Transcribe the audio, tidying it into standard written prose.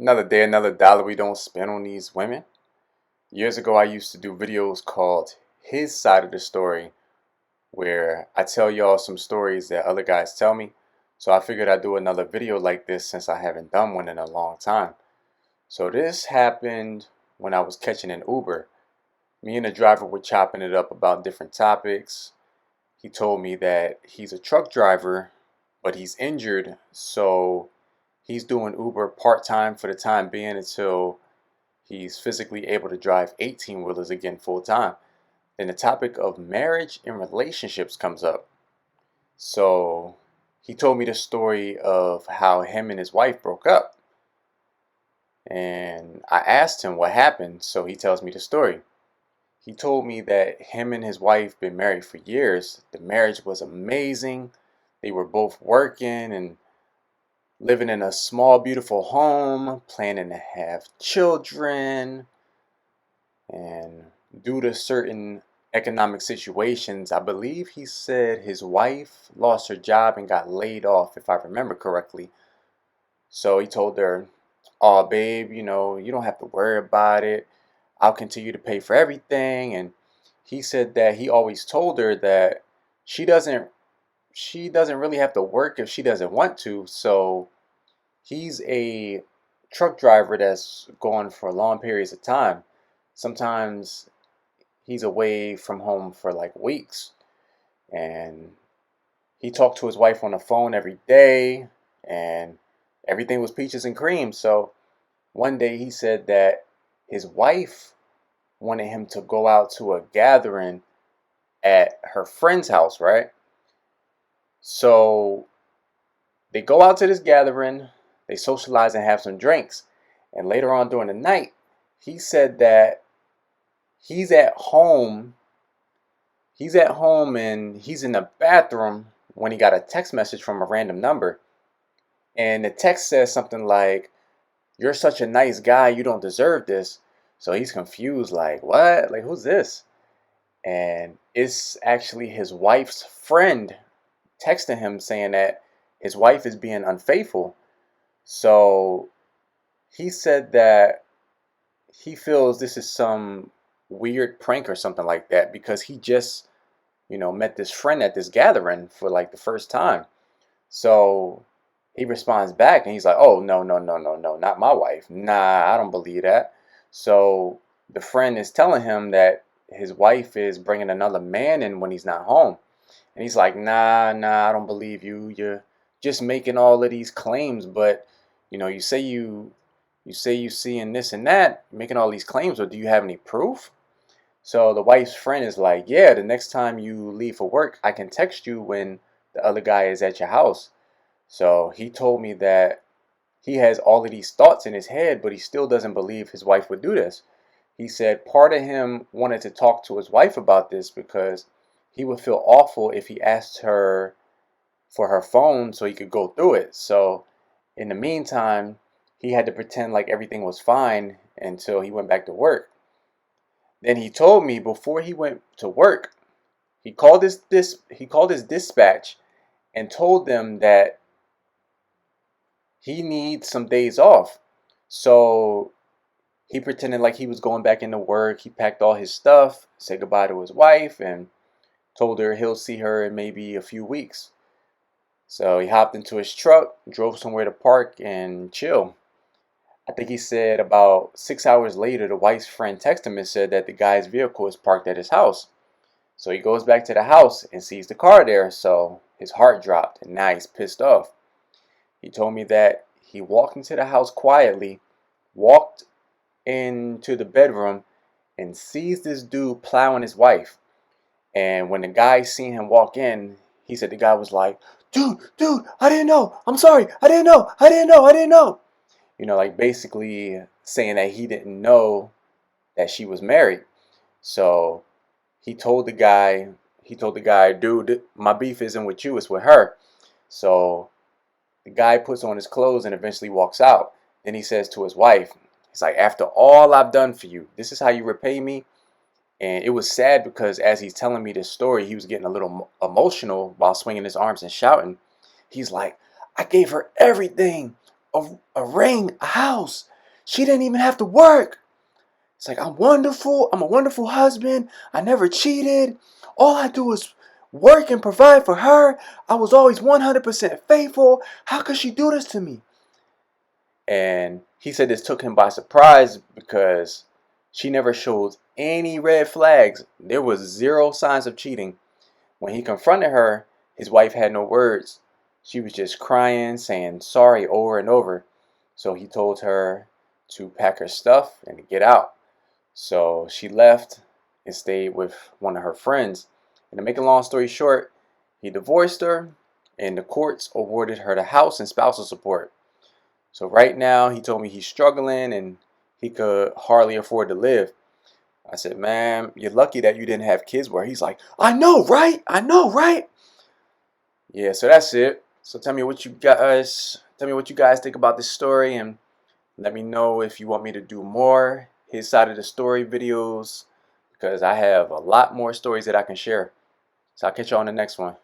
Another day, another dollar we don't spend on these women. Years ago, I used to do videos called His Side of the Story, where I tell y'all some stories that other guys tell me. So I figured I'd do another video like this since I haven't done one in a long time. So this happened when I was catching an Uber. Me and the driver were chopping it up about different topics. He told me that he's a truck driver, but he's injured, so he's doing Uber part-time for the time being until he's physically able to drive 18 wheelers again full time. Then the topic of marriage and relationships comes up. So he told me the story of how him and his wife broke up. And I asked him what happened, so he tells me the story. He told me that him and his wife been married for years. The marriage was amazing. They were both working and living in a small, beautiful home, planning to have children. And due to certain economic situations, I believe he said his wife lost her job and got laid off, if I remember correctly. So he told her, "Oh, babe, you don't have to worry about it. I'll continue to pay for everything." And he said that he always told her that she doesn't she doesn't really have to work if she doesn't want to. So he's a truck driver that's gone for long periods of time. Sometimes he's away from home for like weeks, and he talked to his wife on the phone every day, and everything was peaches and cream. So one day he said that his wife wanted him to go out to a gathering at her friend's house, right? So they go out to this gathering, they socialize and have some drinks. And later on during the night, he said that he's at home he's at home and he's in the bathroom when he got a text message from a random number. And the text says something like, "You're such a nice guy, you don't deserve this." So he's confused, like, what? Like, who's this? And it's actually his wife's friend texting him saying that his wife is being unfaithful. So he said that he feels this is some weird prank or something like that because he just, met this friend at this gathering for like the first time. So he responds back and he's like, "Oh, no, no, no, no, no, not my wife. Nah, I don't believe that." So the friend is telling him that his wife is bringing another man in when he's not home. And he's like, "Nah, nah, I don't believe you. You're just making all of these claims, but you say you seeing this and that, making all these claims, but do you have any proof?" So the wife's friend is like, "Yeah, the next time you leave for work, I can text you when the other guy is at your house." So he told me that he has all of these thoughts in his head, but he still doesn't believe his wife would do this. He said part of him wanted to talk to his wife about this because he would feel awful if he asked her for her phone so he could go through it. So in the meantime, he had to pretend like everything was fine until he went back to work. Then he told me before he went to work, he called his dispatch and told them that he needs some days off. So he pretended like he was going back into work. He packed all his stuff, said goodbye to his wife, and told her he'll see her in maybe a few weeks. So he hopped into his truck, drove somewhere to park and chill. I think he said about 6 hours later, the wife's friend texted him and said that the guy's vehicle is parked at his house. So he goes back to the house and sees the car there. So his heart dropped and now he's pissed off. He told me that he walked into the house quietly, walked into the bedroom, and sees this dude plowing his wife. And when the guy seen him walk in, he said the guy was like, "Dude, I didn't know. I'm sorry. I didn't know. I didn't know. I didn't know." Like basically saying that he didn't know that she was married. So he told the guy, "Dude, my beef isn't with you, it's with her." So the guy puts on his clothes and eventually walks out. Then he says to his wife, he's like, "After all I've done for you, this is how you repay me?" And it was sad because as he's telling me this story, he was getting a little emotional while swinging his arms and shouting. He's like, "I gave her everything. a ring, a house. She didn't even have to work. It's like, I'm wonderful. I'm a wonderful husband. I never cheated. All I do is work and provide for her. I was always 100% faithful. How could she do this to me? And he said this took him by surprise because she never showed any red flags. There was zero signs of cheating. When he confronted her, his wife had no words. She was just crying, saying sorry over and over. So he told her to pack her stuff and to get out. So she left and stayed with one of her friends. And to make a long story short, he divorced her and the courts awarded her the house and spousal support. So right now he told me he's struggling and he could hardly afford to live. I said, man, you're lucky that you didn't have kids. Where he's like, I know, right? I know, right? Yeah, so that's it. So tell me what you guys think about this story, and let me know if you want me to do more his side of the story videos, because I have a lot more stories that I can share. So I'll catch you on the next one.